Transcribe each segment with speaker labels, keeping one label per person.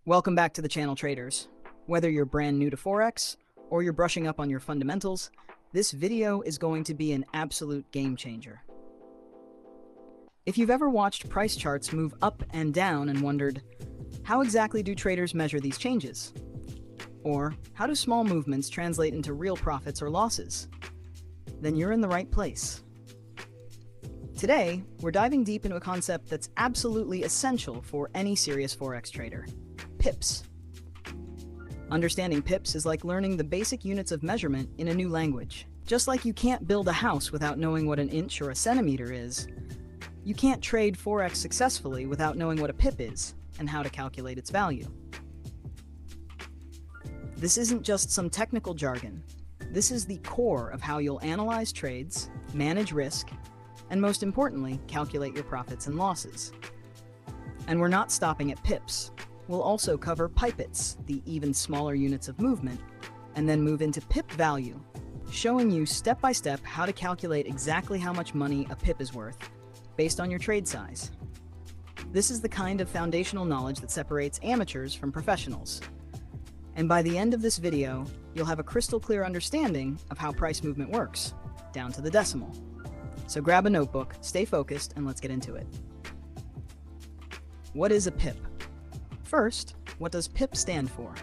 Speaker 1: Welcome back to the channel, traders. Whether you're brand new to Forex or you're brushing up on your fundamentals, this video is going to be an absolute game changer. If you've ever watched price charts move up and down and wondered, how exactly do traders measure these changes? Or how do small movements translate into real profits or losses? Then you're in the right place. Today, we're diving deep into a concept that's absolutely essential for any serious Forex trader: pips. Understanding pips is like learning the basic units of measurement in a new language. Just like you can't build a house without knowing what an inch or a centimeter is, you can't trade Forex successfully without knowing what a pip is and how to calculate its value. This isn't just some technical jargon. This is the core of how you'll analyze trades, manage risk, and most importantly, calculate your profits and losses. And we're not stopping at pips. We'll also cover pipets, the even smaller units of movement, and then move into pip value, showing you step by step how to calculate exactly how much money a pip is worth based on your trade size. This is the kind of foundational knowledge that separates amateurs from professionals. And by the end of this video, you'll have a crystal clear understanding of how price movement works, down to the decimal. So grab a notebook, stay focused, and let's get into it. What is a pip? First, what does pip stand for?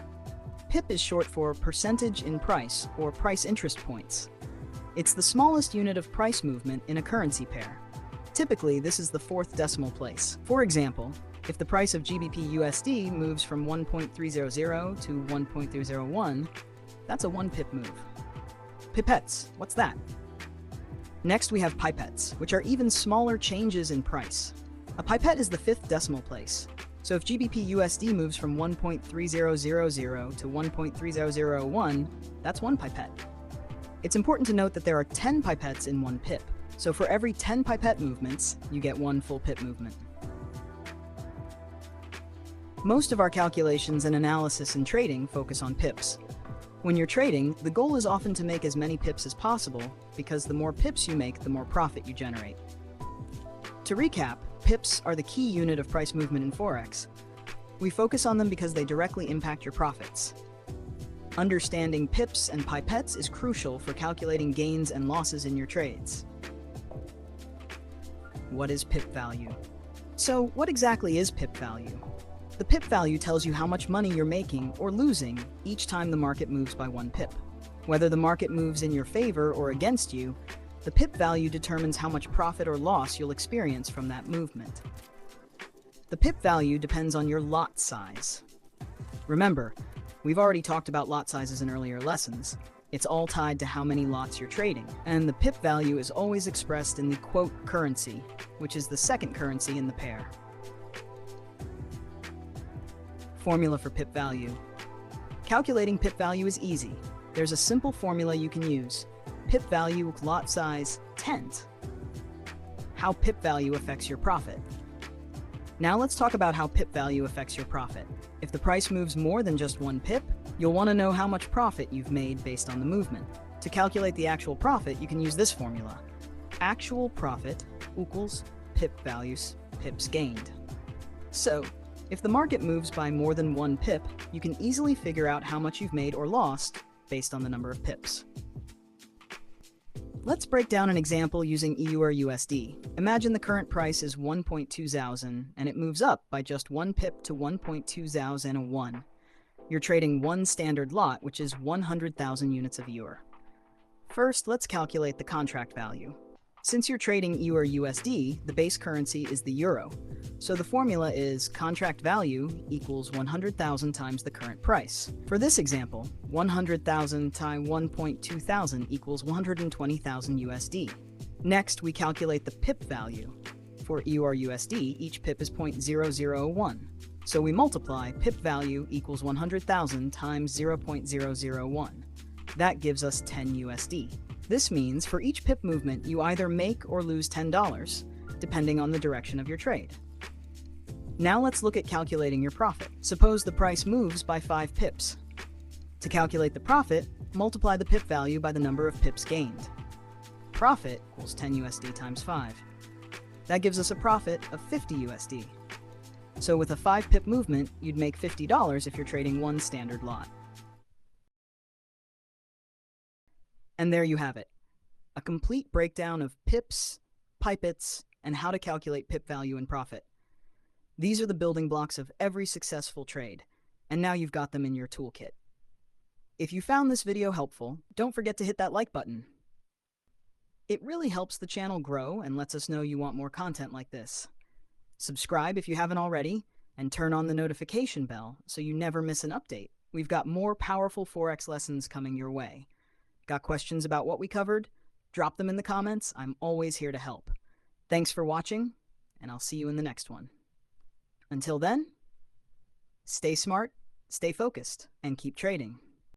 Speaker 1: Pip is short for percentage in price, or price interest points. It's the smallest unit of price movement in a currency pair. Typically, this is the fourth decimal place. For example, if the price of GBP USD moves from 1.300 to 1.301, that's a 1 pip move. Pipettes, what's that? Next, we have pipettes, which are even smaller changes in price. A pipette is the fifth decimal place. So if GBP USD moves from 1.3000 to 1.3001, that's 1 pipette. It's important to note that there are 10 pipettes in 1 pip. So for every 10 pipette movements, you get 1 full pip movement. Most of our calculations and analysis in trading focus on pips. When you're trading, the goal is often to make as many pips as possible, because the more pips you make, the more profit you generate. To recap, pips are the key unit of price movement in Forex. We focus on them because they directly impact your profits. Understanding pips and pipettes is crucial for calculating gains and losses in your trades. What is pip value? So, what exactly is pip value? The pip value tells you how much money you're making or losing each time the market moves by 1 pip. Whether the market moves in your favor or against you, the pip value determines how much profit or loss you'll experience from that movement. The pip value depends on your lot size. Remember, we've already talked about lot sizes in earlier lessons. It's all tied to how many lots you're trading, and the pip value is always expressed in the quote currency, which is the second currency in the pair. Formula for pip value. Calculating pip value is easy. There's a simple formula you can use. Pip value with lot size tent. How pip value affects your profit. Now let's talk about how pip value affects your profit. If the price moves more than just 1 pip, you'll want to know how much profit you've made based on the movement. To calculate the actual profit, you can use this formula. Actual profit equals pip values, pips gained. So, if the market moves by more than 1 pip, you can easily figure out how much you've made or lost based on the number of pips. Let's break down an example using EUR USD. Imagine the current price is 1.2000 and it moves up by just 1 pip to 1.2001. You're trading 1 standard lot, which is 100,000 units of EUR. First, let's calculate the contract value. Since you're trading EUR USD, the base currency is the euro. So the formula is contract value equals 100,000 times the current price. For this example, 100,000 times 1.2000 equals 120,000 USD. Next, we calculate the pip value. For EUR USD, each pip is 0.001. So we multiply pip value equals 100,000 times 0.001. That gives us 10 USD. This means for each pip movement, you either make or lose $10, depending on the direction of your trade. Now let's look at calculating your profit. Suppose the price moves by 5 pips. To calculate the profit, multiply the pip value by the number of pips gained. Profit equals 10 USD times 5. That gives us a profit of 50 USD. So with a 5 pip movement, you'd make $50 if you're trading one standard lot. And there you have it, a complete breakdown of pips, pipets, and how to calculate pip value and profit. These are the building blocks of every successful trade, and now you've got them in your toolkit. If you found this video helpful, don't forget to hit that like button. It really helps the channel grow and lets us know you want more content like this. Subscribe if you haven't already, and turn on the notification bell so you never miss an update. We've got more powerful Forex lessons coming your way. Got questions about what we covered? Drop them in the comments. I'm always here to help. Thanks for watching, and I'll see you in the next one. Until then, stay smart, stay focused, and keep trading.